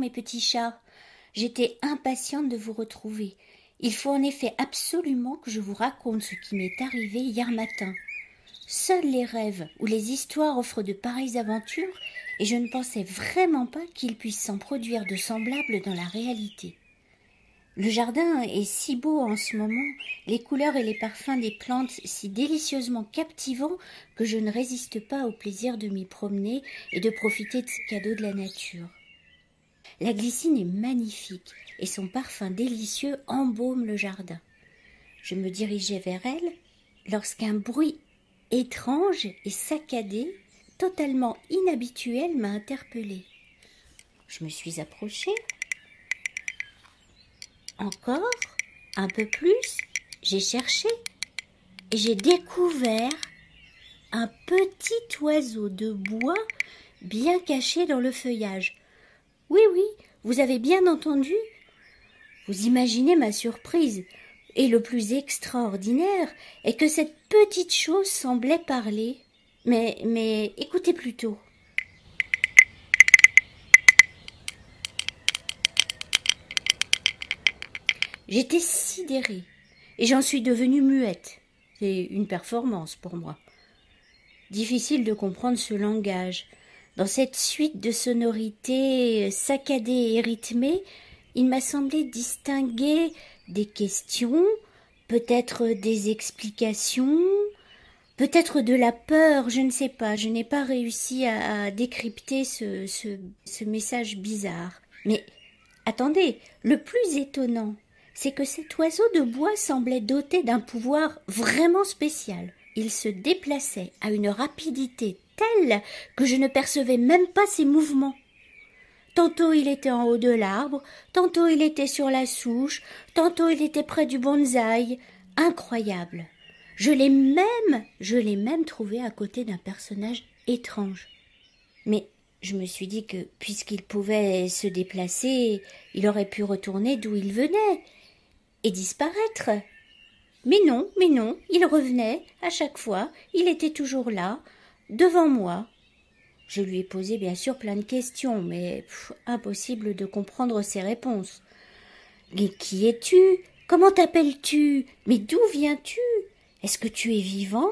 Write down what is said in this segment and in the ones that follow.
mes petits chats. J'étais impatiente de vous retrouver. Il faut en effet absolument que je vous raconte ce qui m'est arrivé hier matin. Seuls les rêves ou les histoires offrent de pareilles aventures, et je ne pensais vraiment pas qu'il puisse s'en produire de semblables dans la réalité. Le jardin est si beau en ce moment, les couleurs et les parfums des plantes si délicieusement captivants que je ne résiste pas au plaisir de m'y promener et de profiter de ces cadeaux de la nature. La glycine est magnifique et son parfum délicieux embaume le jardin. Je me dirigeais vers elle lorsqu'un bruit étrange et saccadé, totalement inhabituel, m'a interpellée. Je me suis approchée. Encore, un peu plus, j'ai cherché et j'ai découvert un petit oiseau de bois bien caché dans le feuillage. Oui, vous avez bien entendu. Vous imaginez ma surprise. Et le plus extraordinaire est que cette petite chose semblait parler. Mais écoutez plutôt. J'étais sidérée et j'en suis devenue muette. C'est une performance pour moi. Difficile de comprendre ce langage. Dans cette suite de sonorités saccadées et rythmées, il m'a semblé distinguer des questions, peut-être des explications, peut-être de la peur, je ne sais pas. Je n'ai pas réussi à décrypter ce message bizarre. Mais attendez, le plus étonnant, c'est que cet oiseau de bois semblait doté d'un pouvoir vraiment spécial. Il se déplaçait à une rapidité telle que je ne percevais même pas ses mouvements. Tantôt il était en haut de l'arbre, tantôt il était sur la souche, tantôt il était près du bonsaï. Incroyable. Je l'ai même trouvé à côté d'un personnage étrange. Mais je me suis dit que, puisqu'il pouvait se déplacer, il aurait pu retourner d'où il venait et disparaître. Mais non, il revenait à chaque fois, il était toujours là, devant moi. Je lui ai posé bien sûr plein de questions, mais impossible de comprendre ses réponses. « Mais qui es-tu? Comment t'appelles-tu? Mais d'où viens-tu? Est-ce que tu es vivant?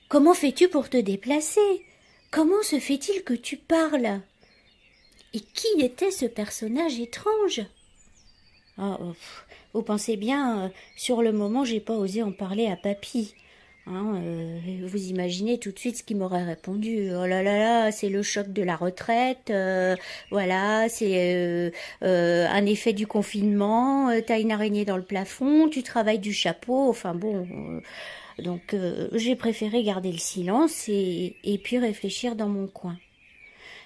Comment fais-tu pour te déplacer? Comment se fait-il que tu parles? » Et qui était ce personnage étrange? Vous pensez bien, sur le moment, j'ai pas osé en parler à papy. Vous imaginez tout de suite ce qu'il m'aurait répondu. Oh là là là, c'est le choc de la retraite, voilà, c'est un effet du confinement, t'as une araignée dans le plafond, tu travailles du chapeau, enfin bon. Donc j'ai préféré garder le silence et puis réfléchir dans mon coin.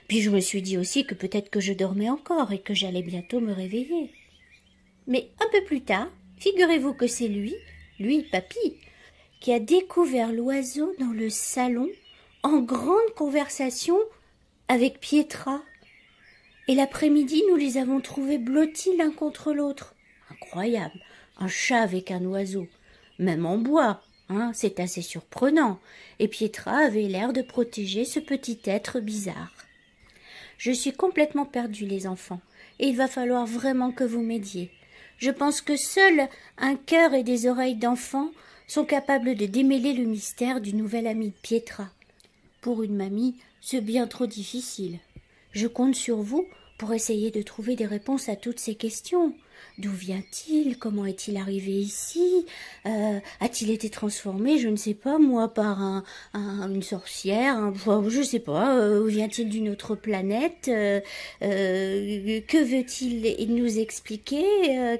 Puis je me suis dit aussi que peut-être que je dormais encore et que j'allais bientôt me réveiller. Mais un peu plus tard, figurez-vous que c'est lui, papy, qui a découvert l'oiseau dans le salon en grande conversation avec Pietra. Et l'après-midi, nous les avons trouvés blottis l'un contre l'autre. Incroyable, un chat avec un oiseau, même en bois, c'est assez surprenant. Et Pietra avait l'air de protéger ce petit être bizarre. Je suis complètement perdue, les enfants, et il va falloir vraiment que vous m'aidiez. Je pense que seul un cœur et des oreilles d'enfant sont capables de démêler le mystère du nouvel ami de Pietra. Pour une mamie, c'est bien trop difficile. Je compte sur vous pour essayer de trouver des réponses à toutes ces questions. D'où vient-il? Comment est-il arrivé ici? A-t-il été transformé, je ne sais pas, moi, par une sorcière? Je ne sais pas. Vient-il d'une autre planète? Que veut-il nous expliquer?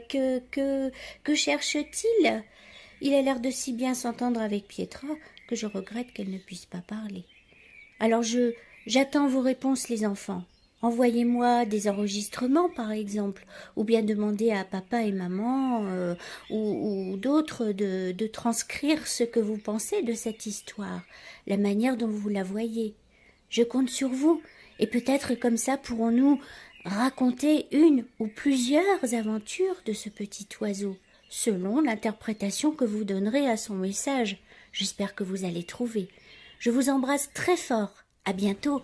Que cherche-t-il? Il a l'air de si bien s'entendre avec Pietra que je regrette qu'elle ne puisse pas parler. Alors j'attends vos réponses, les enfants. Envoyez-moi des enregistrements, par exemple, ou bien demandez à papa et maman ou d'autres de transcrire ce que vous pensez de cette histoire, la manière dont vous la voyez. Je compte sur vous, et peut-être comme ça pourrons-nous raconter une ou plusieurs aventures de ce petit oiseau, selon l'interprétation que vous donnerez à son message. J'espère que vous allez trouver. Je vous embrasse très fort. À bientôt.